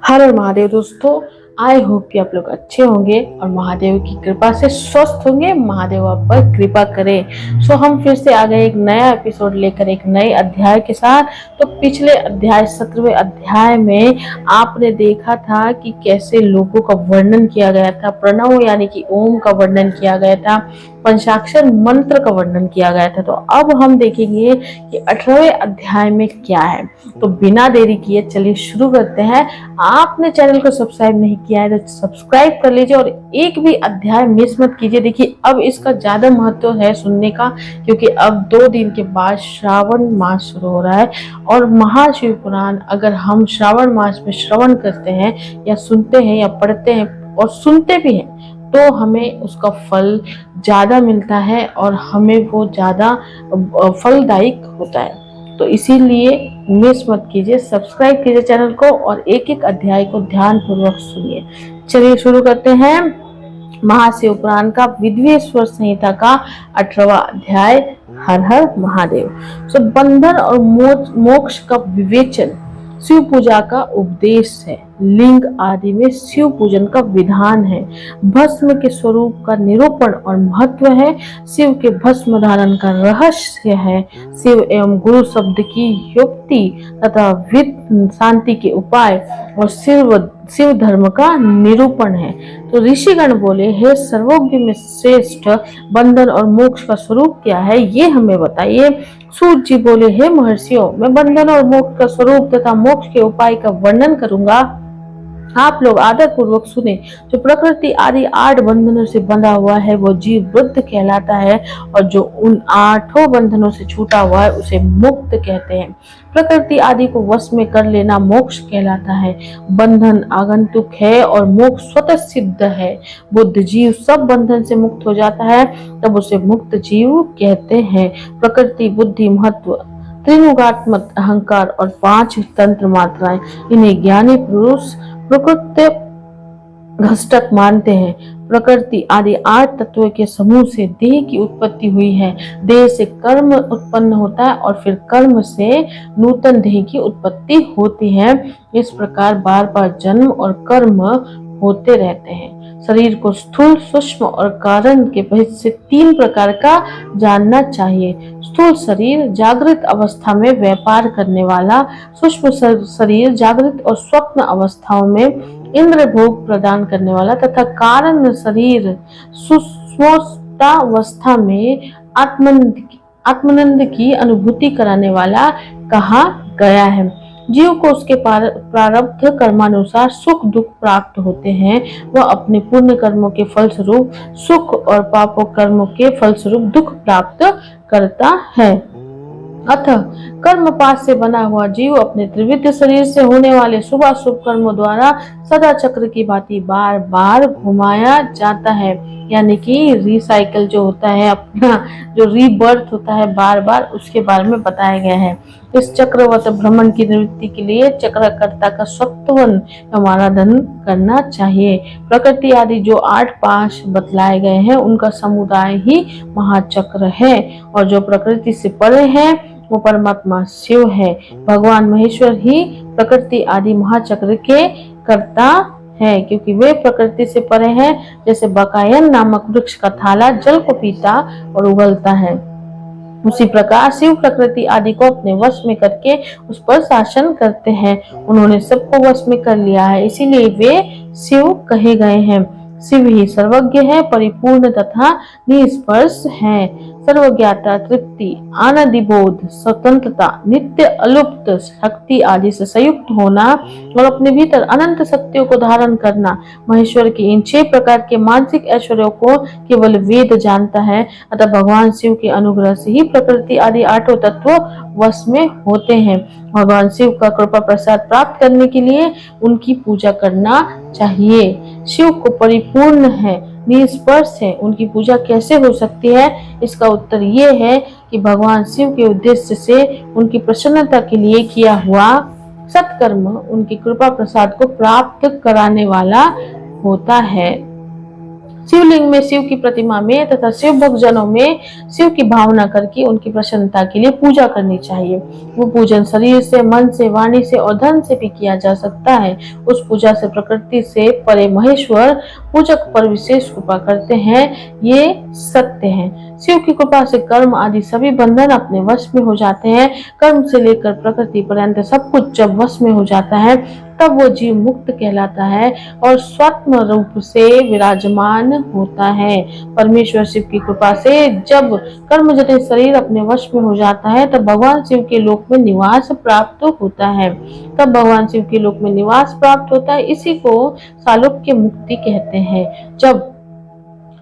हर हर महादेव दोस्तों। I hope कि आप लोग अच्छे होंगे और महादेव की कृपा से स्वस्थ होंगे। महादेव आप पर कृपा करें। हम फिर से आ गए एक नया एपिसोड लेकर, एक नए अध्याय के साथ। तो पिछले अध्याय 17वें अध्याय में आपने देखा था कि कैसे लोगों का वर्णन किया गया था, प्रणव यानी कि ओम का वर्णन किया गया था, पंचाक्षर मंत्र का वर्णन किया गया था। तो अब हम देखेंगे कि 18वें अध्याय में क्या है। तो बिना देरी किए चलिए शुरू करते हैं। आपने चैनल को सब्सक्राइब नहीं किया है तो सब्सक्राइब कर लीजिए और एक भी अध्याय मिस मत कीजिए। देखिए अब इसका ज्यादा महत्व है सुनने का, क्योंकि अब 2 दिन के बाद श्रावण मास शुरू हो रहा है और महाशिव पुराण अगर हम श्रावण मास में श्रवण करते हैं या सुनते हैं या पढ़ते हैं और सुनते भी हैं तो हमें उसका फल ज्यादा मिलता है और हमें वो ज्यादा फलदायक होता है। तो इसीलिए मिस मत कीजिए, सब्सक्राइब कीजिए चैनल को और एक एक अध्याय को ध्यान पूर्वक सुनिए। चलिए शुरू करते हैं महाशिव पुराण का विद्वेश्वर संहिता का 18वां अध्याय। हर हर महादेव। बंधन और मोक्ष का विवेचन शिव पूजा का उपदेश है। लिंग आदि में शिव पूजन का विधान है। भस्म के स्वरूप का निरूपण और महत्व है। शिव के भस्म धारण का रहस्य है। शिव एवं गुरु शब्द की युक्ति तथा वित्त शांति के उपाय और शिव धर्म का निरूपण है। तो ऋषिगण बोले, हे सर्वज्ञ में श्रेष्ठ, बंधन और मोक्ष का स्वरूप क्या है ये हमें बताइए। सूत जी बोले, हे महर्षियों, मैं बंधन और मोक्ष का स्वरूप तथा मोक्ष के उपाय का वर्णन करूंगा। आप लोग आदर पूर्वक सुने। जो प्रकृति आदि 8 बंधनों से बंधा हुआ है वो जीव बुद्ध कहलाता है और जो उन 8 बंधनों से छूटा हुआ है उसे मुक्त कहते हैं। प्रकृति आदि को वश में कर लेना मोक्ष कहलाता है। बंधन आगंतुक है और मोक्ष स्वतः सिद्ध है। बुद्ध जीव सब बंधन से मुक्त हो जाता है तब उसे मुक्त जीव कहते हैं। प्रकृति, बुद्धि, महत्व, त्रिगुणात्मक अहंकार और 5 तंत्र मात्राएं, इन्हें ज्ञानी पुरुष प्रकृति घटक मानते हैं। प्रकृति आदि 8 तत्वों के समूह से देह की उत्पत्ति हुई है। देह से कर्म उत्पन्न होता है और फिर कर्म से नूतन देह की उत्पत्ति होती है। इस प्रकार बार बार जन्म और कर्म होते रहते हैं। शरीर को स्थूल, सूक्ष्म और कारण के भेद से 3 प्रकार का जानना चाहिए। स्थूल शरीर जागृत अवस्था में व्यापार करने वाला, सूक्ष्म शरीर जागृत और स्वप्न अवस्थाओं में इंद्र भोग प्रदान करने वाला तथा कारण शरीर सुषुप्तावस्था में आत्मानंद की अनुभूति कराने वाला कहा गया है। जीव को उसके प्रारब्ध कर्मानुसार सुख दुख प्राप्त होते हैं। वह अपने पुण्य कर्मों के फलस्वरूप सुख और पापों कर्मों के फलस्वरूप दुख प्राप्त करता है। अतः कर्मपाश से बना हुआ जीव अपने त्रिविध शरीर से होने वाले शुभ अशुभ कर्मों द्वारा सदा चक्र की भांति बार बार घुमाया जाता है। यानी कि रिसाइकल जो होता है, अपना जो रीबर्थ होता है बार बार, उसके बारे में बताया गया है। इस चक्रवत भ्रमण की निवृत्ति के लिए चक्रकर्ता का सत्वन आराधन करना चाहिए। प्रकृति आदि जो 8 पाश बतलाए गए हैं उनका समुदाय ही महाचक्र है और जो प्रकृति से परे है वो परमात्मा शिव है। भगवान महेश्वर ही प्रकृति आदि महाचक्र के कर्ता है, क्योंकि वे प्रकृति से परे हैं। जैसे बकायन नामक वृक्ष का थाला जल को पीता और उगलता है, उसी प्रकार शिव प्रकृति आदि को अपने वश में करके उस पर शासन करते हैं। उन्होंने सबको वश में कर लिया है, इसीलिए वे शिव कहे गए हैं। शिव ही सर्वज्ञ है, परिपूर्ण तथा निष्पर्श है। सर्वज्ञता, तृप्ति, आनंदिबोध, स्वतंत्रता, नित्य अलुप्त शक्ति आदि से संयुक्त होना और अपने भीतर अनंत शक्तियों को धारण करना। महेश्वर के इन 6 प्रकार के मानसिक ऐश्वर्यों को केवल वेद जानता है। अतः भगवान शिव के अनुग्रह से ही प्रकृति आदि 8 तत्व वश में होते हैं। भगवान शिव का कृपा प्रसाद प्राप्त करने के लिए उनकी पूजा करना चाहिए। शिव को परिपूर्ण है, निष्पर्श है, उनकी पूजा कैसे हो सकती है? इसका उत्तर ये है कि भगवान शिव के उद्देश्य से उनकी प्रसन्नता के लिए किया हुआ सत्कर्म उनकी कृपा प्रसाद को प्राप्त कराने वाला होता है। शिवलिंग में, शिव की प्रतिमा में तथा शिव भक्तजनों में शिव की भावना करके उनकी प्रसन्नता के लिए पूजा करनी चाहिए। वो पूजन शरीर से, मन से, वाणी से और धन से भी किया जा सकता है। उस पूजा से प्रकृति से परे महेश्वर पूजक पर विशेष कृपा करते हैं, ये सत्य है। शिव की कृपा से कर्म आदि सभी बंधन अपने वश में हो जाते हैं। कर्म से लेकर प्रकृति पर्यंत सब कुछ जब वश में हो जाता है, तब वो जीव मुक्त कहलाता है और स्वात्म रूप से विराजमान होता है। परमेश्वर शिव की कृपा से जब कर्मजन्य शरीर अपने वश में हो जाता है, तब भगवान शिव के लोक में निवास प्राप्त होता है। इसी को सालोक्य मुक्ति कहते हैं। जब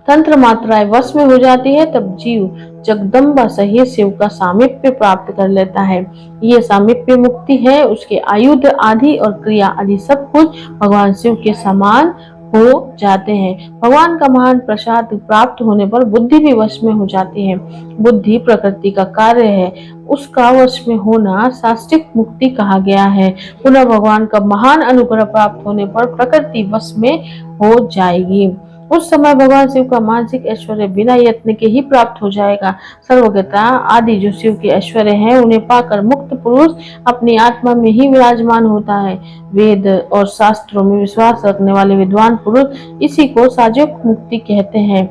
तंत्र मात्राएं वश में हो जाती है, तब जीव जगदम्बा सहित शिव का सामीप्य प्राप्त कर लेता है। ये सामीप्य मुक्ति है। उसके आयुध आदि और क्रिया आदि सब कुछ भगवान शिव के समान हो जाते हैं। भगवान का महान प्रसाद प्राप्त होने पर बुद्धि भी वश में हो जाती है। बुद्धि प्रकृति का कार्य है, उसका वश में होना सात्विक मुक्ति कहा गया है। पुनः भगवान का महान अनुग्रह प्राप्त होने पर प्रकृति वश में हो जाएगी। उस समय भगवान शिव का मानसिक ऐश्वर्य बिना यत्न के ही प्राप्त हो जाएगा। सर्वज्ञता आदि जो शिव के ऐश्वर्य हैं, उन्हें पाकर मुक्त पुरुष अपनी आत्मा में ही विराजमान होता है। वेद और शास्त्रों में विश्वास रखने वाले विद्वान पुरुष इसी को सात्विक मुक्ति कहते हैं।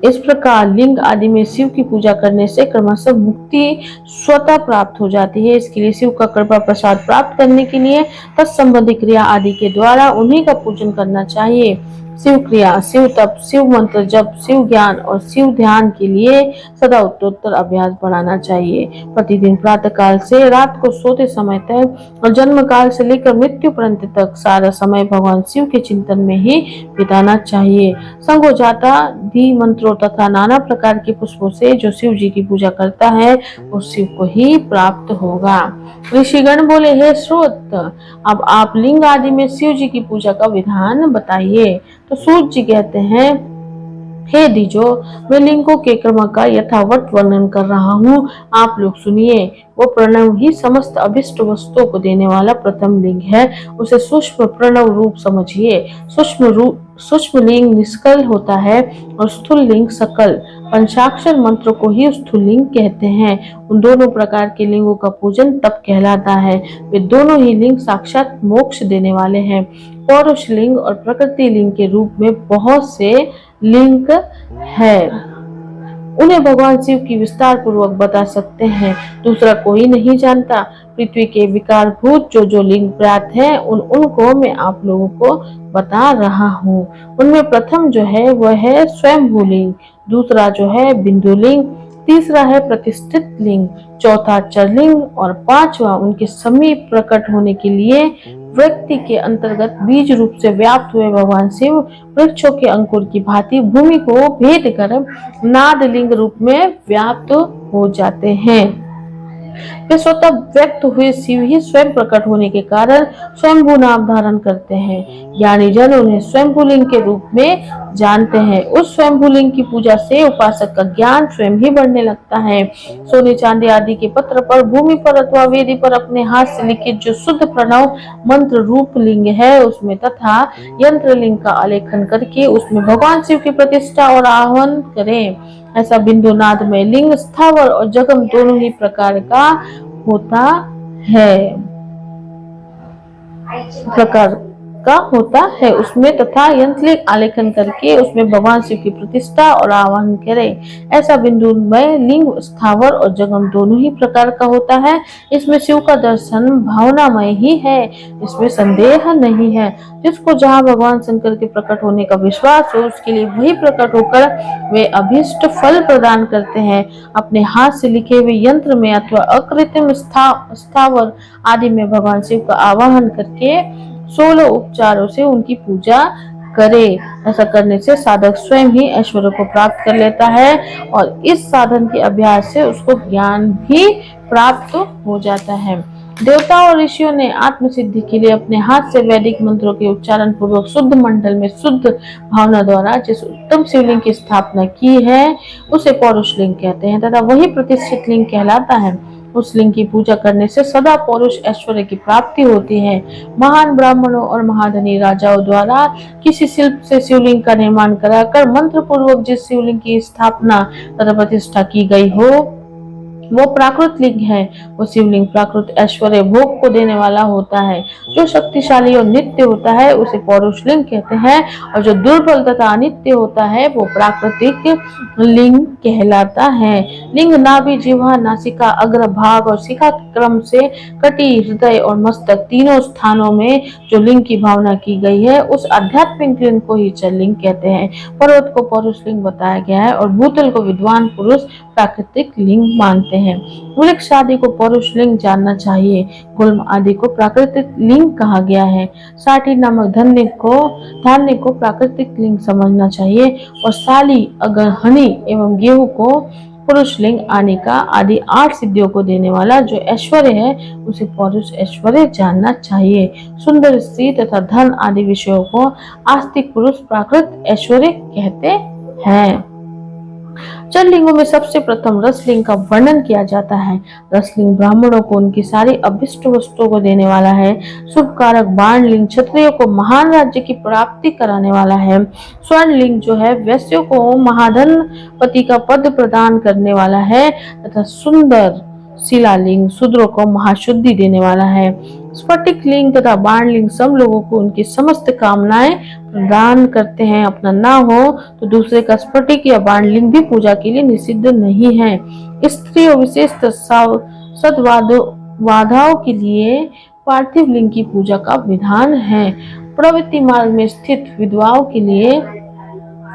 इस प्रकार लिंग आदि में शिव की पूजा करने से क्रमशः मुक्ति स्वतः प्राप्त हो जाती है। इसके लिए शिव का कृपा प्रसाद प्राप्त करने के लिए तत्संबंधी क्रिया आदि के द्वारा उन्हीं का पूजन करना चाहिए। शिव क्रिया, शिव तप, शिव मंत्र जप, शिव ज्ञान और शिव ध्यान के लिए सदा उत्तरोत्तर अभ्यास बढ़ाना चाहिए। प्रतिदिन प्रातः काल से रात को सोते समय तक और जन्म काल से लेकर मृत्यु पर्यंत तक सारा समय भगवान शिव के चिंतन में ही बिताना चाहिए। संगोजाता धी मंत्रों तथा नाना प्रकार के पुष्पों से जो शिव जी की पूजा करता है, वो शिव को ही प्राप्त होगा। ऋषिगण बोले, हे श्रोत, अब आप लिंग आदि में शिव जी की पूजा का विधान बताइए। तो सूत जी कहते हैं, हे द्विजो, मैं लिंगों के क्रम का यथावत वर्णन कर रहा हूँ, आप लोग सुनिए। वो प्रणव ही समस्त अभिष्ट वस्तुओं को देने वाला प्रथम लिंग है। उसे सूक्ष्म प्रणव रूप समझिए। सूक्ष्म लिंग निष्कल होता है और स्थूल लिंग सकल। पंचाक्षर मंत्र को ही स्थूल लिंग कहते हैं। उन दोनों प्रकार के लिंगों का पूजन तप कहलाता है। वे दोनों ही लिंग साक्षात मोक्ष देने वाले हैं। पौरुष लिंग और प्रकृति लिंग के रूप में बहुत से लिंग है, उन्हें भगवान शिव की विस्तार पूर्वक बता सकते हैं, दूसरा कोई नहीं जानता। पृथ्वी के विकारभूत जो लिंग प्राप्त है, उनको मैं आप लोगों को बता रहा हूँ। उनमें प्रथम जो है वह है स्वयंभू लिंग, दूसरा जो है बिंदु लिंग, तीसरा है प्रतिष्ठित लिंग, चौथा चरलिंग और पांचवा उनके समीप प्रकट होने के लिए व्यक्ति के अंतर्गत बीज रूप से व्याप्त हुए भगवान शिव वृक्षों के अंकुर की भांति भूमि को भेद कर नाद लिंग रूप में व्याप्त हो जाते हैं। वे स्वतः व्यक्त हुए शिव ही स्वयं प्रकट होने के कारण स्वयंभू नाम धारण करते हैं। ज्ञानी जन उन्हें स्वयंभू लिंग के रूप में जानते हैं। उस स्वयंभू लिंग की पूजा से उपासक का ज्ञान स्वयं ही बढ़ने लगता है। सोने चांदी आदि के पत्र पर, भूमि पर अथवा वेदी पर अपने हाथ से लिखित जो शुद्ध प्रणव मंत्र रूप लिंग है, उसमें तथा यंत्र लिंग का आलेखन करके उसमें भगवान शिव की प्रतिष्ठा और आह्वान करें। ऐसा बिंदु नाद में लिंग स्थावर और जगम दोनों ही प्रकार का होता है उसमें तथा यंत्रिक आलेखन करके उसमें भगवान शिव की प्रतिष्ठा और आह्वान करें। ऐसा बिंदु में लिंग स्थावर और जगम दोनों ही प्रकार का होता है। इसमें शिव का दर्शन भावनामय ही है, इसमें संदेह नहीं है। जिसको जहाँ भगवान शंकर के प्रकट होने का विश्वास हो, उसके लिए वही प्रकट होकर वे अभीष्ट फल प्रदान करते हैं। अपने हाथ से लिखे हुए यंत्र में अथवा अकृत्रिम स्थावर आदि में भगवान शिव का आवाहन करके 16 उपचारों से उनकी पूजा करे। ऐसा करने से साधक स्वयं ही ऐश्वर्य को प्राप्त कर लेता है और इस साधन के अभ्यास से उसको ज्ञान भी प्राप्त हो जाता है। देवता और ऋषियों ने आत्म सिद्धि के लिए अपने हाथ से वैदिक मंत्रों के उच्चारण पूर्वक शुद्ध मंडल में शुद्ध भावना द्वारा जिस उत्तम शिवलिंग की स्थापना की है, उसे पौरुष लिंग कहते हैं तथा वही प्रतिष्ठित लिंग कहलाता है। उस लिंग की पूजा करने से सदा पौरुष ऐश्वर्य की प्राप्ति होती है। महान ब्राह्मणों और महाधनी राजाओं द्वारा किसी शिल्प से शिवलिंग का निर्माण कराकर मंत्र पूर्वक जिस शिवलिंग की स्थापना तथा प्रतिष्ठा की गई हो वो प्राकृत लिंग है। वो शिवलिंग प्राकृत ऐश्वर्य भोग को देने वाला होता है। जो शक्तिशाली और नित्य होता है उसे पौरुष लिंग कहते हैं, और जो दुर्बल तथा अनित्य होता है वो प्राकृतिक लिंग कहलाता है। लिंग नाभि, जिह्वा, नासिका, अग्र भाग और शिखा क्रम से कटी, हृदय और मस्तक तीनों स्थानों में जो लिंग की भावना की गई है उस आध्यात्मिक लिंग को ही चल लिंग कहते हैं। पर्वत को पौरुष लिंग बताया गया है और भूतल को विद्वान पुरुष प्राकृतिक लिंग मानते हैं। वृक्ष आदि को पौरुष लिंग जानना चाहिए। गुल्म आदि को प्राकृतिक लिंग कहा गया है। साठी नामक धान्य को प्राकृतिक लिंग समझना चाहिए और साली, अगहनी एवं गेहूं को पुरुष लिंग, आनिका आदि 8 सिद्धियों को देने वाला जो ऐश्वर्य है उसे पौरुष ऐश्वर्य जानना चाहिए। सुंदर स्त्री तथा धन आदि विषयों को आस्तिक पुरुष प्राकृत ऐश्वर्य कहते हैं। चल लिंगों में सबसे प्रथम रसलिंग का वर्णन किया जाता है। रसलिंग ब्राह्मणों को उनकी सारी अभिष्ट वस्तुओं को देने वाला है। शुभ कारक बाण लिंग क्षत्रियों को महान राज्य की प्राप्ति कराने वाला है। स्वर्ण लिंग जो है वैश्यों को महाधन पति का पद प्रदान करने वाला है तथा सुंदर शिलालिंग शूद्रों को महाशुद्धि देने वाला है। स्फटिक लिंग तथा बाण लिंग सब लोगों को उनकी समस्त कामनाएं प्रदान करते हैं। अपना ना हो तो दूसरे का स्फटिक या बाण लिंग भी पूजा के लिए निषिद्ध नहीं है। स्त्रियों विशेष सद्बाधाओं के लिए पार्थिव लिंग की पूजा का विधान है। प्रवृत्ति मार्ग में स्थित विधवाओं के लिए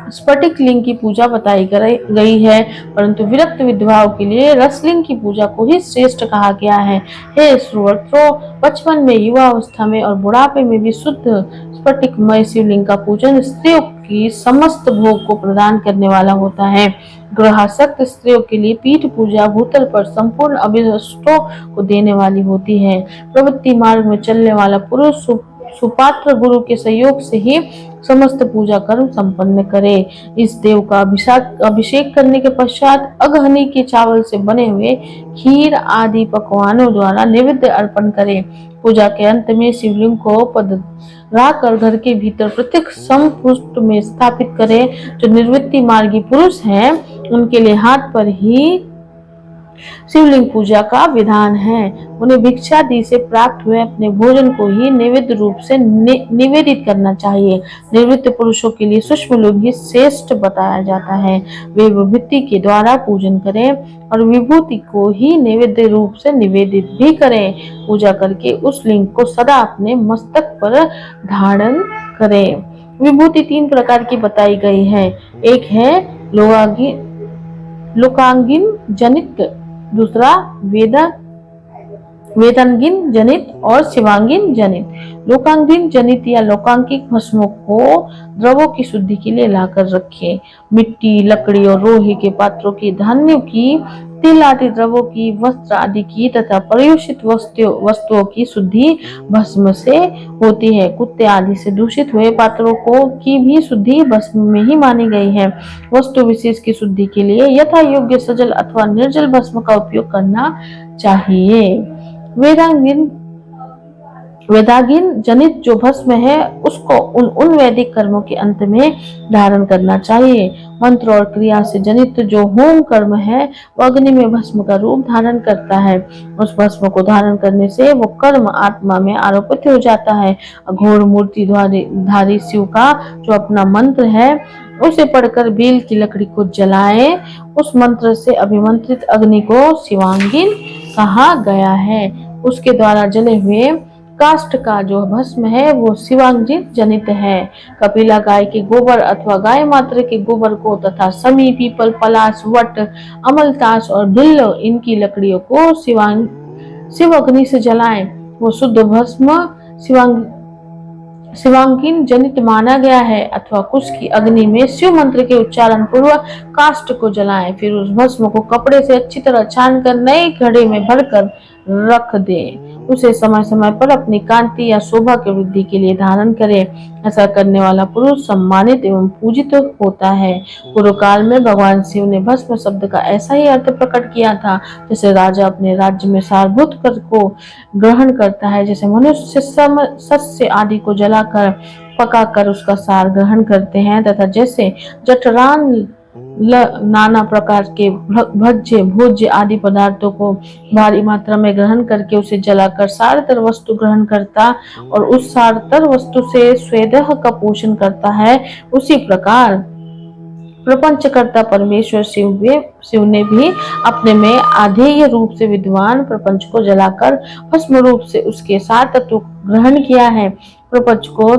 स्फटिक लिंग की पूजा बताई गई है, परंतु विरक्त विधवाओं के लिए रसलिंग की पूजा को ही श्रेष्ठ कहा गया है। हे सुव्रतो, बचपन में, युवा अवस्था में और बुढ़ापे में भी शुद्ध स्फटिकमय शिवलिंग का पूजन स्त्रियों की समस्त भोग को प्रदान करने वाला होता है। ग्रहासक्त स्त्रियों के लिए पीठ पूजा भूतल पर संपूर्ण अभिष्टों को देने वाली होती है। प्रवृत्ति मार्ग में चलने वाला पुरुष सुपात्र गुरु के सहयोग से ही समस्त पूजा कर्म संपन्न करे। इस देव का अभिषेक करने के पश्चात अगहनी के चावल से बने हुए खीर आदि पकवानों द्वारा नैवेद्य अर्पण करे। पूजा के अंत में शिवलिंग को पधराकर घर के भीतर प्रत्येक संपुष्ट में स्थापित करे। जो निवृत्ति मार्गी पुरुष हैं उनके लिए हाथ पर ही शिवलिंग पूजा का विधान है। उन्हें भिक्षादि से प्राप्त हुए अपने भोजन को ही नैवेद्य रूप से निवेदित करना चाहिए। निवृत्त पुरुषों के लिए सूक्ष्म लिंग ही श्रेष्ठ बताया जाता है। वे विभूति के द्वारा पूजन करें और विभूति को ही नैवेद्य रूप से निवेदित भी करें। पूजा करके उस लिंग को सदा अपने मस्तक पर धारण करें। विभूति 3 प्रकार की बताई गई है। एक है लोकांगिन जनित, दूसरा वेदांगिन जनित और शिवांगिन जनित। लोकांगिन जनित या लोकांकिक भस्मों को द्रवों की शुद्धि के लिए लाकर रखें। मिट्टी, लकड़ी और लोहे के पात्रों की, धान्यों की, तिल आदि द्रवों की, वस्त्र आदि की तथा पर्युषित वस्तुओं की शुद्धि भस्म से होती है। कुत्ते आदि से दूषित हुए पात्रों को की भी शुद्धि भस्म में ही मानी गई है। वस्तु विशेष की शुद्धि के लिए यथा योग्य सजल अथवा निर्जल भस्म का उपयोग करना चाहिए। वेदागिन जनित जो भस्म है उसको उन वैदिक कर्मों के अंत में धारण करना चाहिए। मंत्र और क्रिया से जनित जो होम कर्म है वो अग्नि में भस्म का रूप धारण करता है। उस भस्म को धारण करने से वो कर्म आत्मा में आरोपित हो जाता है। अघोर मूर्ति धारी शिव का जो अपना मंत्र है उसे पढ़कर बेल की लकड़ी को जलाए। उस मंत्र से अभिमंत्रित अग्नि को शिवांगिन कहा गया है। उसके द्वारा जले हुए काष्ठ का जो भस्म है वो शिवांगिन जनित है। कपिला गाय के गोबर अथवा गाय मात्र के गोबर को तथा समी, पीपल, पलाश, वट, अमलतास और भिल्ल इनकी लकड़ियों को शिव अग्नि से जलाएं। वो शुद्ध भस्म शिवांगिन जनित माना गया है। अथवा कुश की अग्नि में शिव मंत्र के उच्चारण पूर्वक काष्ठ को जलाएं। फिर उस भस्म को कपड़े से अच्छी तरह छानकर नए घड़े में भरकर रख दे। उसे समय समय पर अपनी कांति या शोभा की वृद्धि के लिए धारण करे। ऐसा करने वाला पुरुष सम्मानित एवं पूजित होता है। पूर्व काल में भगवान शिव ने भस्म शब्द का ऐसा ही अर्थ प्रकट किया था जैसे राजा अपने राज्य में सारभूत कर को ग्रहण करता है, जैसे मनुष्य सस्य आदि को जलाकर पकाकर उसका सार ग्रहण करते हैं, तथा जैसे जठरान नाना प्रकार के भज्य भोज्य आदि पदार्थों को भारी मात्रा में ग्रहण करके उसे जलाकर सारतर वस्तु ग्रहण करता और उस सारतर वस्तु से स्वेदेह का पोषण करता है, उसी प्रकार प्रपंचकर्ता परमेश्वर शिव ने भी अपने में आधेय रूप से विद्वान प्रपंच को जलाकर भस्म रूप से उसके सार तत्व ग्रहण किया है। प्रपंच को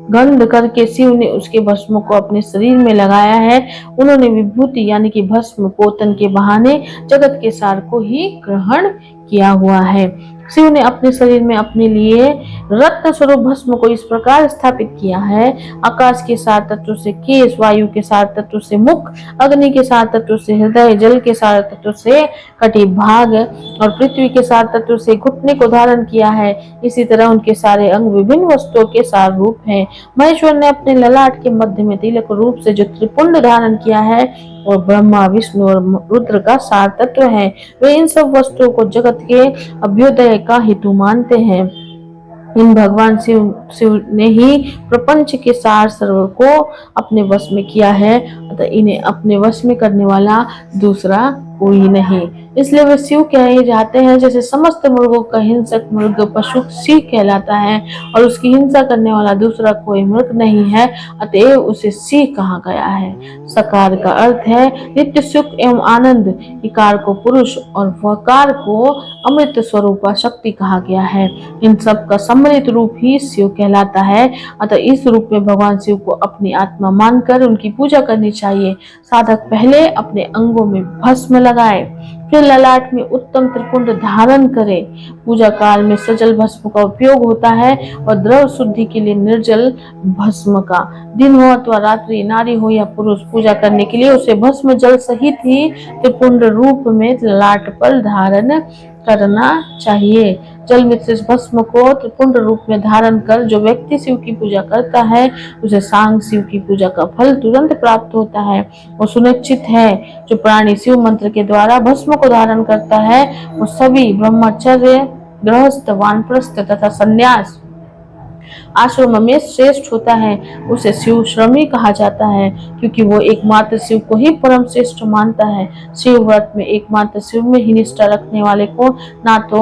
गंध करके शिव ने उसके भस्म को अपने शरीर में लगाया है। उन्होंने विभूति यानी कि भस्म पोतन के बहाने जगत के सार को ही ग्रहण किया हुआ है। शिव ने अपने शरीर में अपने लिए रत्न स्वरूप भस्म को इस प्रकार स्थापित किया है। आकाश के सार तत्व से केश, वायु के सार तत्व से मुख, अग्नि के सार तत्व से हृदय, जल के सार तत्व से कटिभाग और पृथ्वी के सार तत्व से घुटने को धारण किया है। इसी तरह उनके सारे अंग विभिन्न वस्तुओं के सार रूप है। महेश्वर ने अपने ललाट के मध्य में तिलक रूप से जो त्रिपुंड धारण किया है और ब्रह्मा, विष्णु और रुद्र का सार तत्व है। वे इन सब वस्तुओं को जगत के अभ्युदय का हेतु मानते हैं। इन भगवान शिव ने ही प्रपंच के सार सर्व को अपने वश में किया है, अतः इन्हें अपने वश में करने वाला दूसरा कोई नहीं। इसलिए वे शिव कहे जाते हैं। जैसे समस्त मुर्गों का हिंसक मृग पशु शिव कहलाता है और उसकी हिंसा करने वाला दूसरा कोई मृग नहीं है, अतएव उसे शिव कहा गया है। सकार का अर्थ है नित्य सुख एवं आनंद, इकार को पुरुष और वकार को अमृत स्वरूपा शक्ति कहा गया है। इन सब का सम्मिलित रूप ही शिव कहलाता है, अतः इस रूप में भगवान शिव को अपनी आत्मा मानकर उनकी पूजा करनी चाहिए। साधक पहले अपने अंगों में भस्म लगाए, फिर ललाट में उत्तम त्रिपुंड धारण करे। पूजा काल में सजल भस्म का उपयोग होता है और द्रव शुद्धि के लिए निर्जल भस्म का। दिन हो अथवा रात्रि, नारी हो या पुरुष, पूजा करने के लिए उसे भस्म जल सहित ही त्रिपुंड रूप में ललाट पर धारण करना चाहिए। जल मिश्रित भस्म को त्रिपुंड रूप में धारण कर जो व्यक्ति शिव की पूजा करता है उसे सांग शिव की पूजा का फल तुरंत प्राप्त होता है और सुनिश्चित है। जो प्राणी शिव मंत्र के द्वारा भस्म को धारण करता है वो सभी ब्रह्मचर्य, गृहस्थ, वानप्रस्थ तथा संन्यास आश्रम में श्रेष्ठ होता है। उसे शिव श्रमी कहा जाता है क्योंकि वो एकमात्र शिव को ही परम श्रेष्ठ मानता है। शिव व्रत में एकमात्र शिव में ही निष्ठा रखने वाले को ना तो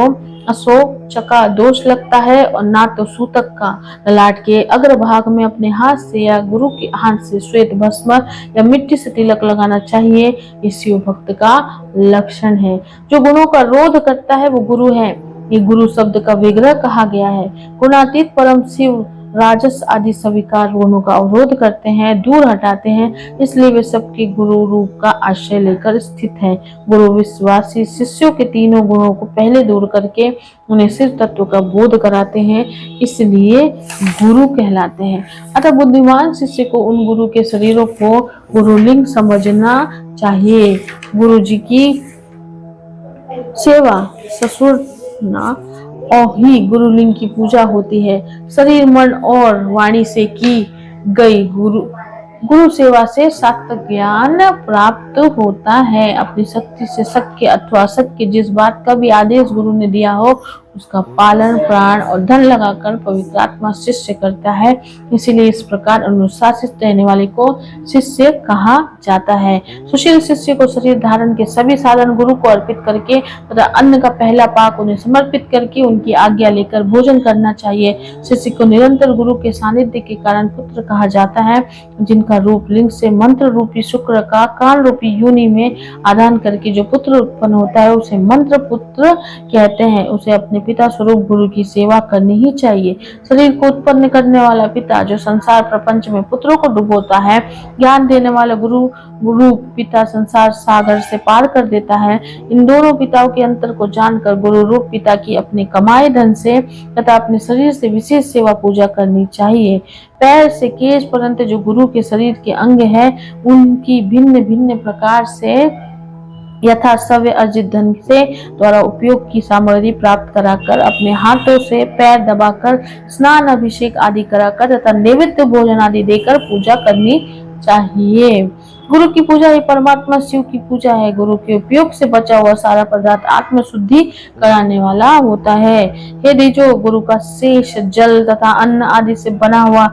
अशोक का दोष लगता है और ना तो सूतक का। ललाट के अग्रभाग में अपने हाथ से या गुरु के हाथ से श्वेत भस्म या मिट्टी से तिलक लगाना चाहिए। ये शिव भक्त का लक्षण है। जो गुणों का रोध करता है वो गुरु है। ये गुरु शब्द का विग्रह कहा गया है। गुणातीत परम शिव राजस आदि स्वीकार गुणों का अवरोध करते हैं, दूर हटाते हैं, इसलिए वे सबके गुरु रूप का आश्रय लेकर स्थित हैं। गुरु विश्वासी शिष्यों के तीनों गुणों को पहले दूर करके उन्हें शिव तत्व का बोध कराते हैं, इसलिए गुरु कहलाते हैं। अतः बुद्धिमान शिष्य को उन गुरु के शरीरों को गुरुलिंग समझना चाहिए। गुरु जी की सेवा ससुर और ही गुरुलिंग की पूजा होती है। शरीर, मन और वाणी से की गई गुरु सेवा से सात्विक ज्ञान प्राप्त होता है। अपनी शक्ति से शक्य अथवा अशक्य जिस बात का भी आदेश गुरु ने दिया हो उसका पालन प्राण और धन लगाकर पवित्र आत्मा शिष्य करता है। इसीलिए इस प्रकार अनुशासित रहने वाले को शिष्य कहा जाता है। सुशील शिष्य को शरीर धारण के सभी साधन गुरु को अर्पित करके तथा अन्न का पहला पाक उन्हें समर्पित करके उनकी आज्ञा लेकर भोजन करना चाहिए। शिष्य को निरंतर गुरु के सानिध्य के कारण पुत्र कहा जाता है। जिनका रूप लिंग से मंत्र रूपी शुक्र का कान रूपी योनि में आदान करके जो पुत्र उत्पन्न होता है उसे मंत्र पुत्र कहते हैं। उसे अपने पिता स्वरूप गुरु की सेवा करनी ही चाहिए। शरीर को उत्पन्न करने वाला पिता जो संसार प्रपंच में पुत्रों को डुबोता है, ज्ञान देने वाला गुरु पिता संसार सागर से पार कर देता है। इन दोनों पिताओं के अंतर को जानकर गुरु रूप पिता की अपने कमाए धन से तथा अपने शरीर से विशेष सेवा पूजा करनी चाहिए। पैर से केश पर्यंत जो गुरु के शरीर के अंग है उनकी भिन्न भिन्न प्रकार से यथासव्य अर्जित धन से द्वारा उपयोग की सामग्री प्राप्त कराकर, अपने हाथों से पैर दबाकर, स्नान अभिषेक आदि कराकर तथा नैवेद्य भोजन आदि देकर पूजा करनी चाहिए। गुरु की पूजा ही परमात्मा शिव की पूजा है। गुरु के उपयोग से बचा हुआ सारा पदार्थ आत्म शुद्धि कराने वाला होता है। यदि जो गुरु का शेष जल तथा अन्न आदि से बना हुआ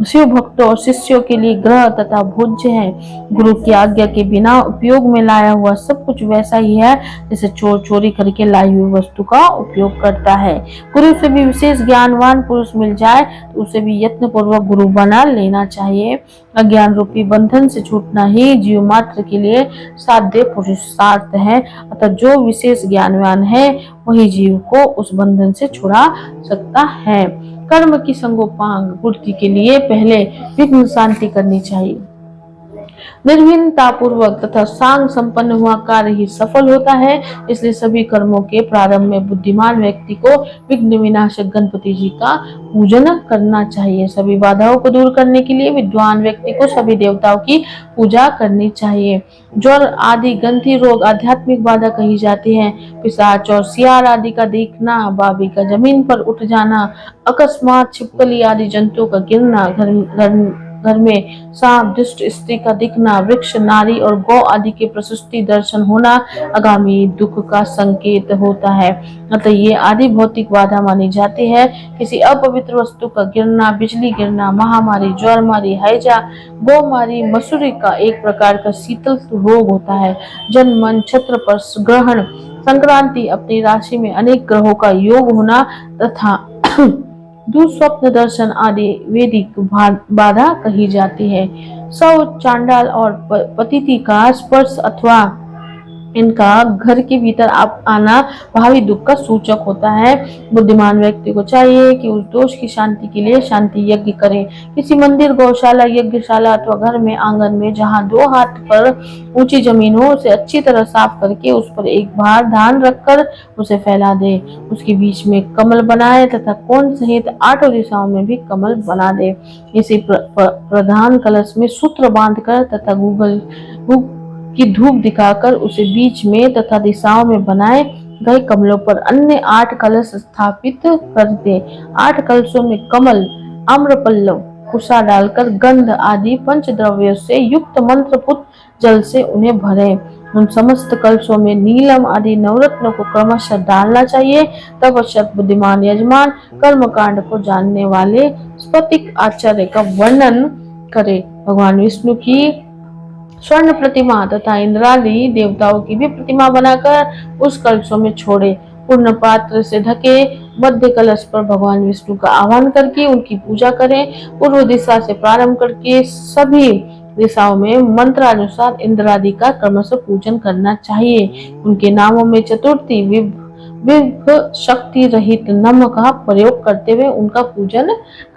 शिव भक्तों और शिष्यों के लिए ग्रह तथा भोज्य है। गुरु की आज्ञा के बिना उपयोग में लाया हुआ सब कुछ वैसा ही है जैसे चोर चोरी करके लाई हुई वस्तु का उपयोग करता है। गुरु से भी विशेष ज्ञानवान पुरुष मिल जाए तो उसे भी यत्न पूर्वक गुरु बना लेना चाहिए। अज्ञान रूपी बंधन से छूटना ही जीव मात्र के लिए साध्य पुरुषार्थ है। अतः जो विशेष ज्ञानवान है वही जीव को उस बंधन से छुड़ा सकता है। कर्म की संगोपांग पूर्ति के लिए पहले विघ्न शांति करनी चाहिए। निर्विघ्नता पूर्वक तथा सांग संपन्न हुआ कार्य ही सफल होता है। इसलिए सभी कर्मों के प्रारंभ में बुद्धिमान व्यक्ति को विघ्न विनाशक गणपति जी का पूजन करना चाहिए। सभी बाधाओं को दूर करने के लिए विद्वान व्यक्ति को सभी देवताओं की पूजा करनी चाहिए। ज्वर आदि ग्रंथि रोग आध्यात्मिक बाधा कही जाती है। पिशाच और सियार आदि का दिखना, बाबी का जमीन पर उठ जाना, अकस्मात छिपकली आदि जंतुओं का गिरना, घर में सांप दुष्ट स्त्री का दिखना, वृक्ष नारी और गौ आदि के प्रशस्ति दर्शन होना आगामी दुख का संकेत होता है। अतः ये आदि भौतिक बाधा मानी जाती है। किसी अपवित्र वस्तु का गिरना, बिजली गिरना, महामारी, ज्वर मारी, हैजा, गौ मारी, मसूरी का एक प्रकार का शीतल रोग होता है। जन मन छत्र पर ग्रहण, संक्रांति, अपनी राशि में अनेक ग्रहों का योग होना तथा दुस्वप्न दर्शन आदि वैदिक बाधा कही जाती है। सौ चांडाल और पतिति का स्पर्श अथवा इनका घर के भीतर आना भावी दुख का सूचक होता है। बुद्धिमान व्यक्ति को चाहिए कि उस दोष की शांति के लिए शांति यज्ञ करे। किसी मंदिर, गौशाला, यज्ञशाला अथवा घर में आंगन में जहाँ 2 हाथ पर ऊंची जमीन हो उसे अच्छी तरह साफ करके उस पर एक भार धान रखकर उसे फैला दे। उसके बीच में कमल बनाए तथा कोण सहित 8 दिशाओं में भी कमल बना दे। इसी प्रधान कलश में सूत्र बांधकर तथा की धूप दिखाकर उसे बीच में तथा दिशाओं में बनाए गए कमलों पर अन्य 8 कलश स्थापित कर दे। 8 कलशों में कमल, आम्रपल्लव, कुशा डालकर गंध आदि पंचद्रव्यों से युक्त मंत्रपुत जल से उन्हें भरे। उन समस्त कलशों में नीलम आदि नवरत्नों को क्रमशः डालना चाहिए। तपश्चात बुद्धिमान यजमान कर्मकांड को जानने वाले स्फटिक आचार्य का वर्णन करे। भगवान विष्णु की स्वर्ण प्रतिमा तथा इंद्रादी देवताओं की भी प्रतिमा बनाकर उस कलशों में छोड़े। पूर्ण पात्र से ढके मध्य कलश पर भगवान विष्णु का आह्वान करके उनकी पूजा करें। पूर्व दिशा से प्रारंभ करके सभी दिशाओं में मंत्रानुसार इंद्रादि का क्रमशः पूजन करना चाहिए। उनके नामों में चतुर्थी विभ शक्ति रहित नम का प्रयोग करते हुए उनका पूजन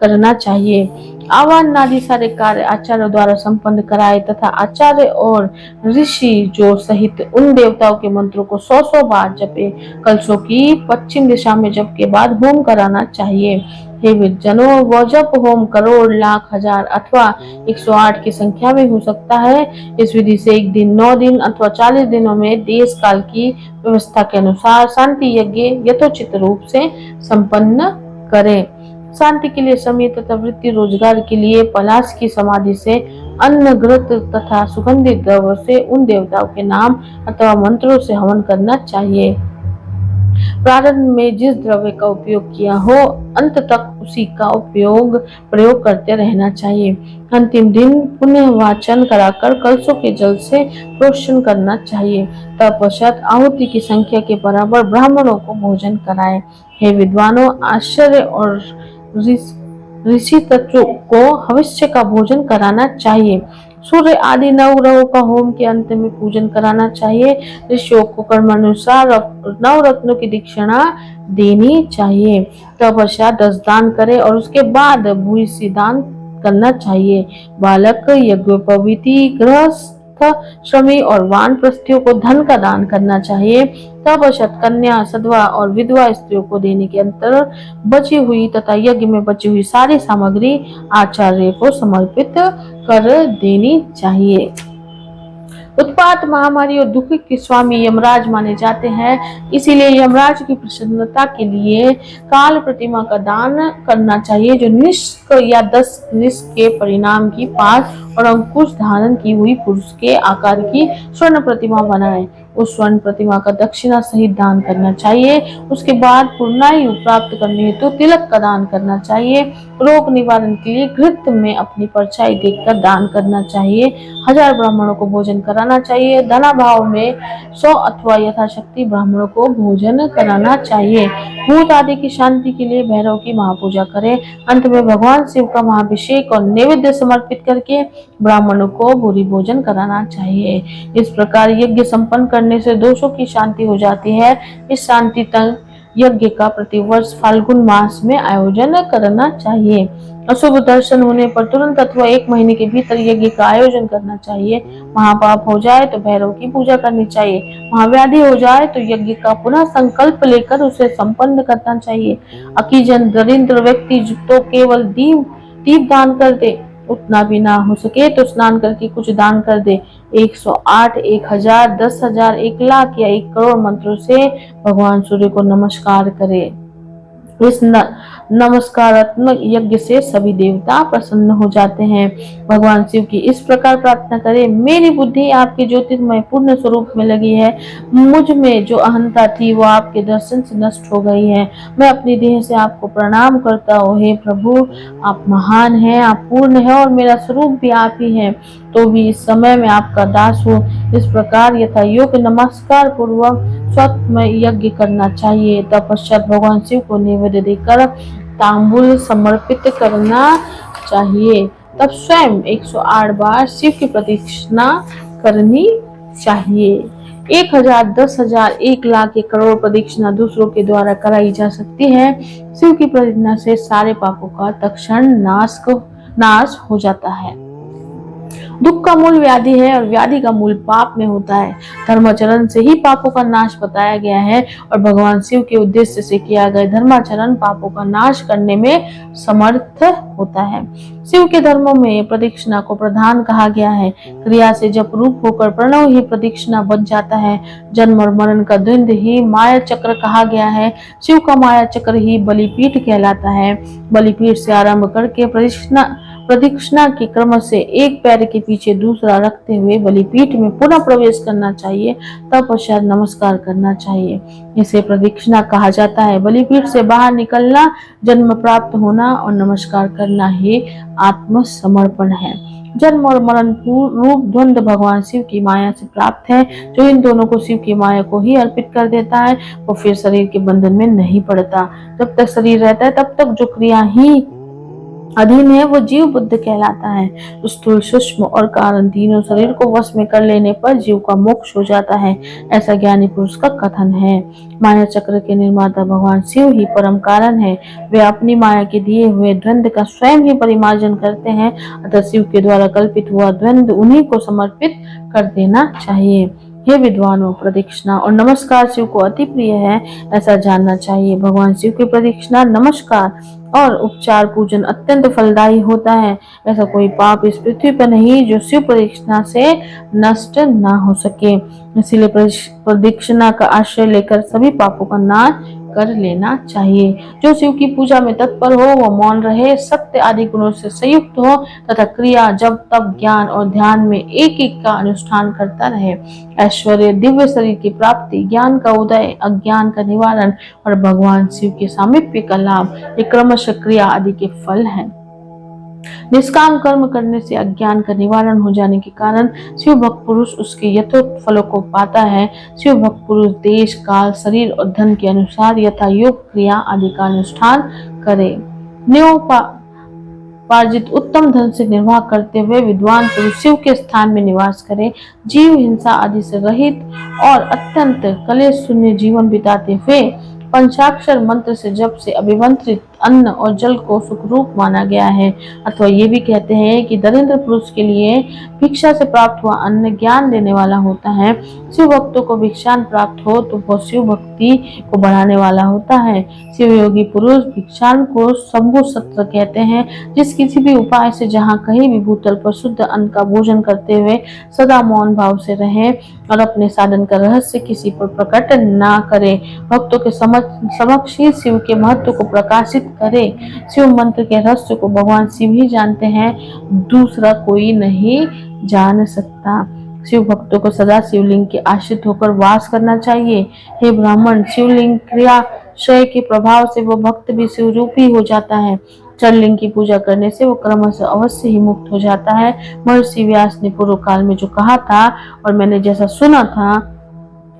करना चाहिए। आह्वान आदि सारे कार्य आचार्य द्वारा संपन्न कराए तथा आचार्य और ऋषि जो सहित उन देवताओं के मंत्रों को 100 बार जपे। कलशों की पश्चिम दिशा में जप के बाद होम कराना चाहिए। हे विद्वानों, वह जप होम करोड़, लाख, हजार अथवा 108 की संख्या में हो सकता है। इस विधि से 1 दिन, 9 दिन अथवा 40 दिनों में देश काल की व्यवस्था के अनुसार शांति यज्ञ यथोचित रूप से संपन्न करें। शांति के लिए समय तथा वृत्ति रोजगार के लिए पलाश की समाधि से अन्न घृत तथा सुगंधित द्रव्य से उन देवताओं के नाम अथवा मंत्रों से हवन करना चाहिए। प्रारंभ में जिस द्रव्य का उपयोग किया हो अंत तक उसी का प्रयोग करते रहना चाहिए। अंतिम दिन पुनः वाचन कराकर कलशों के जल से प्रोक्षण करना चाहिए। तत्पश्चात आहुति की संख्या के बराबर ब्राह्मणों को भोजन कराएं। हे विद्वानों, आश्चर्य और ऋषि तत्व को भविष्य का भोजन कराना चाहिए। सूर्य आदि नवग्रहों का होम के अंत में पूजन कराना चाहिए। ऋषियों को कर्मानुसार नवरत्नों की दक्षिणा देनी चाहिए। तपस्या 10 दान करे और उसके बाद भूयसी दान करना चाहिए। बालक, यज्ञोपवीति, गृहस्थ, श्रमी और वानप्रस्थियों को धन का दान करना चाहिए। तपश्चात कन्या, सधवा और विधवा स्त्रियों को देने के अंतर बची हुई तथा यज्ञ में बची हुई सारी सामग्री आचार्य को समर्पित कर देनी चाहिए। उत्पात, महामारी और दुख के स्वामी यमराज माने जाते हैं। इसीलिए यमराज की प्रसन्नता के लिए काल प्रतिमा का दान करना चाहिए, जो निष्क या 10 निष्क के परिणाम की 5 और अंकुश धारण की हुई पुरुष के आकार की स्वर्ण प्रतिमा बनाए। उस स्वर्ण प्रतिमा का दक्षिणा सहित दान करना चाहिए। उसके बाद पूर्णायु प्राप्त करने हेतु तिलक का दान करना चाहिए। रोग निवारण के लिए घृत में अपनी परछाई देखकर दान करना चाहिए। 1000 ब्राह्मणों को भोजन कराना चाहिए। धनाभाव में 100 अथवा यथाशक्ति ब्राह्मणों को भोजन कराना चाहिए। भूत आदि की शांति के लिए भैरव की महापूजा करें। अंत में भगवान शिव का महाभिषेक और नैवेद्य समर्पित करके ब्राह्मणों को भूरी भोजन कराना चाहिए। इस प्रकार यज्ञ संपन्न करने से दोषों की शांति हो जाती है। इस शांति तक यज्ञ का प्रतिवर्ष फाल्गुन मास में आयोजन करना चाहिए। अशुभ दर्शन होने पर तुरंत अथवा 1 महीने के भीतर यज्ञ का आयोजन करना चाहिए। महापाप हो जाए तो भैरव की पूजा करनी चाहिए। महाव्याधि हो जाए तो यज्ञ का पुनः संकल्प लेकर उसे संपन्न करना चाहिए। अकीजन दरिद्र व्यक्ति तो केवल दीप दान कर दे, उतना भी ना हो सके तो स्नान करके कुछ दान कर दे। 108, 1000, 10,000, 1 लाख या 1 करोड़ मंत्रों से भगवान सूर्य को नमस्कार करे। इस नमस्कारात्मक यज्ञ से सभी देवता प्रसन्न हो जाते हैं। भगवान शिव की इस प्रकार प्रार्थना करें, मेरी बुद्धि आपके ज्योतिर्मय पूर्ण स्वरूप में लगी है। मुझ में जो अहंता थी वो आपके दर्शन से नष्ट हो गई है। मैं अपनी देह से आपको प्रणाम करता हूँ। हे प्रभु, आप महान हैं, आप पूर्ण हैं और मेरा स्वरूप भी आप ही है। तो भी इस समय में आपका दास हूँ। इस प्रकार यथा योग्य नमस्कार पूर्वक स्वतः यज्ञ करना चाहिए। तत्पश्चात भगवान शिव को नैवेद्य देकर तांबूल समर्पित करना चाहिए। तब स्वयं 108 बार शिव की प्रदक्षिणा करनी चाहिए। 1000, 10,000, 1 लाख, 1 करोड़ प्रदक्षिणा दूसरों के द्वारा कराई जा सकती है। शिव की प्रदक्षिणा से सारे पापों का तत्क्षण नाश हो जाता है। दुख का मूल व्याधि है और व्याधि का मूल पाप में होता है। धर्माचरण से ही पापों का नाश बताया गया है और भगवान शिव के उद्देश्य से किया गया धर्माचरण पापों का नाश करने में समर्थ होता है। शिव के धर्मों में प्रदक्षिणा को प्रधान कहा गया है। क्रिया से जप रूप होकर प्रणव ही प्रदक्षिणा बन जाता है। जन्म और मरण का द्वंद्व ही माया चक्र कहा गया है। शिव का माया चक्र ही बलिपीठ कहलाता है। बलिपीठ से आरंभ करके प्रदक्षिणा के क्रम से एक पैर के पीछे दूसरा रखते हुए बलिपीठ में पुनः प्रवेश करना चाहिए। तब पश्चात नमस्कार करना चाहिए। इसे प्रदक्षिणा कहा जाता है। बलिपीठ से बाहर निकलना, जन्म प्राप्त होना और नमस्कार करना ही आत्मसमर्पण है। जन्म और मरण रूप द्वंद्व भगवान शिव की माया से प्राप्त है। जो इन दोनों को शिव की माया को ही अर्पित कर देता है वो फिर शरीर के बंधन में नहीं पड़ता। जब तक शरीर रहता है तब तक जो क्रिया ही अधीन है वो जीव बुद्ध कहलाता है। स्थूल, सूक्ष्म और कारण तीनों शरीर को वश में कर लेने पर जीव का मोक्ष हो जाता है, ऐसा ज्ञानी पुरुष का कथन है। माया चक्र के निर्माता भगवान शिव ही परम कारण है। वे अपनी माया के दिए हुए द्वंद्व का स्वयं ही परिमार्जन करते हैं। अतः शिव के द्वारा कल्पित हुआ द्वंद्व उन्हीं को समर्पित कर देना चाहिए। हे विद्वानों, प्रदक्षिणा और नमस्कार शिव को अति प्रिय है, ऐसा जानना चाहिए। भगवान शिव की प्रदक्षिणा, नमस्कार और उपचार पूजन अत्यंत फलदायी होता है। ऐसा कोई पाप इस पृथ्वी पर नहीं जो शिव प्रदक्षिणा से नष्ट ना हो सके। इसीलिए प्रदक्षिणा का आश्रय लेकर सभी पापों का नाश कर लेना चाहिए। जो शिव की पूजा में तत्पर हो वो मौन रहे, सत्य आदि गुणों से संयुक्त हो तथा क्रिया, जब तब, ज्ञान और ध्यान में एक एक का अनुष्ठान करता रहे। ऐश्वर्य, दिव्य शरीर की प्राप्ति, ज्ञान का उदय, अज्ञान का निवारण और भगवान शिव के सामीप्य का लाभ, ये क्रमशः क्रिया आदि के फल हैं। निष्काम कर्म करने से अज्ञान का निवारण हो जाने के कारण शिव भक्त पुरुष उसके यथोक्त फलों को पाता है। शिव भक्त पुरुष देश, काल, शरीर और धन के अनुसार यथा योग क्रिया आदि का अनुष्ठान करे। न्योपार्जित उत्तम धन से निर्वाह करते हुए विद्वान पुरुष शिव के स्थान में निवास करे। जीव हिंसा आदि से रहित और अत्यंत कलेश शून्य जीवन बिताते हुए पंचाक्षर मंत्र से जप से अभिमंत्रित अन्न और जल को सुखरूप माना गया है। अथवा ये भी कहते हैं कि दरिद्र पुरुष के लिए भिक्षा से प्राप्त हुआ अन्न ज्ञान देने वाला होता है। शिव भक्तों को भिक्षान प्राप्त हो तो वह शिव भक्ति को बढ़ाने वाला होता है। शिव योगी पुरुष भिक्षान को शंभु सत्र कहते हैं। जिस किसी भी उपाय से जहाँ कहीं भी भूतल पर शुद्ध अन्न का भोजन करते हुए सदा मौन भाव से रहे और अपने साधन का रहस्य किसी पर प्रकट ना करे, भक्तों के समक्ष ही शिव के महत्व को प्रकाशित करे। शिव मंत्र के रहस्य को भगवान शिव ही जानते हैं, दूसरा कोई नहीं जान सकता। शिव भक्तों को सदा शिवलिंग के आश्रित होकर वास करना चाहिए। हे ब्राह्मण, शिवलिंग क्रिया क्षय के प्रभाव से वो भक्त भी शिवरूपी हो जाता है। चरलिंग की पूजा करने से वो क्रमशः अवश्य ही मुक्त हो जाता है। महर्षि व्यास ने पूर्व काल में जो कहा था और मैंने जैसा सुना था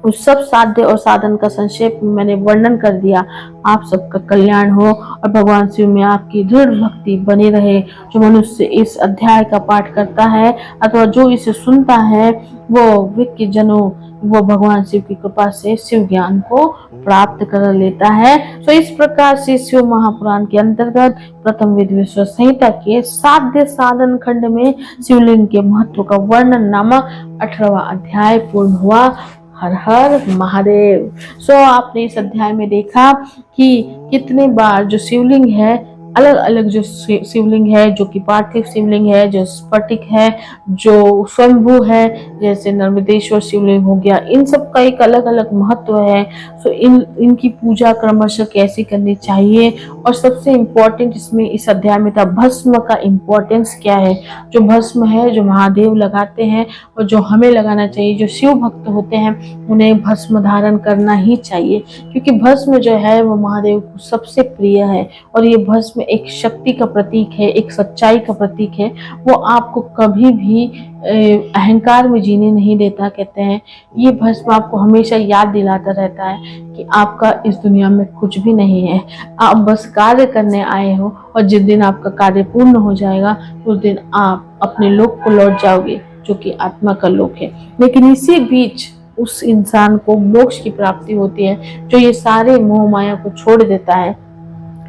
उस सब साध्य और साधन का संक्षेप में मैंने वर्णन कर दिया। आप सबका कल्याण हो और भगवान शिव में आपकी दृढ़ भक्ति बनी रहे। जो मनुष्य इस अध्याय का पाठ करता है अथवा जो इसे सुनता है वो विज्ञ जनों वो भगवान शिव की कृपा से शिव ज्ञान को प्राप्त कर लेता है। तो इस प्रकार से शिव महापुराण के अंतर्गत प्रथम विधवेश्वर संहिता के साध्य साधन खंड में शिवलिंग के महत्व का वर्णन नामक 18वां अध्याय पूर्ण हुआ। हर हर महादेव। आपने इस अध्याय में देखा कि कितने बार जो शिवलिंग है, अलग अलग जो शिवलिंग है, जो कि पार्थिव शिवलिंग है, जो स्फटिक है, जो स्वयंभू है, जैसे नर्मदेश्वर शिवलिंग हो गया, इन सब का एक अलग अलग महत्व है। इनकी पूजा क्रमशः कैसे करनी चाहिए और सबसे इम्पोर्टेंट इसमें इस अध्याय में था भस्म का इम्पोर्टेंस क्या है। जो भस्म है जो महादेव लगाते हैं और जो हमें लगाना चाहिए, जो शिव भक्त होते हैं उन्हें भस्म धारण करना ही चाहिए, क्योंकि भस्म जो है वो महादेव को सबसे प्रिय है और ये भस्म एक शक्ति का प्रतीक है, एक सच्चाई का प्रतीक है। वो आपको कभी भी अहंकार में जीने नहीं देता। कहते हैं ये भस्म आपको हमेशा याद दिलाता रहता है कि आपका इस दुनिया में कुछ भी नहीं है, आप बस कार्य करने आए हो और जिस दिन आपका कार्य पूर्ण हो जाएगा उस दिन आप अपने लोक को लौट जाओगे जो कि आत्मा का लोक है। लेकिन इसी बीच उस इंसान को मोक्ष की प्राप्ति होती है जो ये सारे मोह माया को छोड़ देता है।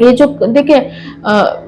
ये जो देखिए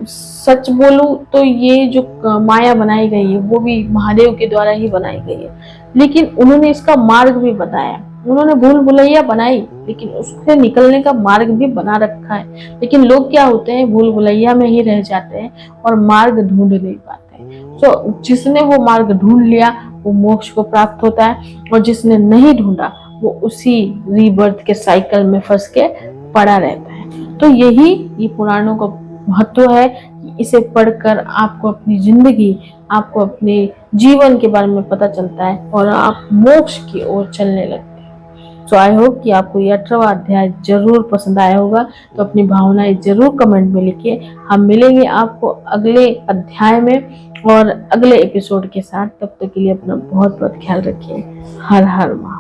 सच बोलूं तो ये जो माया बनाई गई है वो भी महादेव के द्वारा ही बनाई गई है, लेकिन उन्होंने इसका मार्ग भी बताया। उन्होंने भूल भुलैया बनाई लेकिन उससे निकलने का मार्ग भी बना रखा है। लेकिन लोग क्या होते हैं, भूल भुलैया में ही रह जाते हैं और मार्ग ढूंढ नहीं पाते हैं। जिसने वो मार्ग ढूंढ लिया वो मोक्ष को प्राप्त होता है और जिसने नहीं ढूंढा वो उसी रीबर्थ के साइकिल में फंस के पड़ा रहता है। तो यही ये पुराणों का महत्व है कि इसे पढ़कर आपको अपनी जिंदगी, आपको अपने जीवन के बारे में पता चलता है और आप मोक्ष की ओर चलने लगते हैं। सो आई होप कि आपको ये 18वां अध्याय जरूर पसंद आया होगा। तो अपनी भावनाएं जरूर कमेंट में लिखिए। हम मिलेंगे आपको अगले अध्याय में और अगले एपिसोड के साथ। तब तक के लिए अपना बहुत बहुत ख्याल रखिए। हर हर महादेव।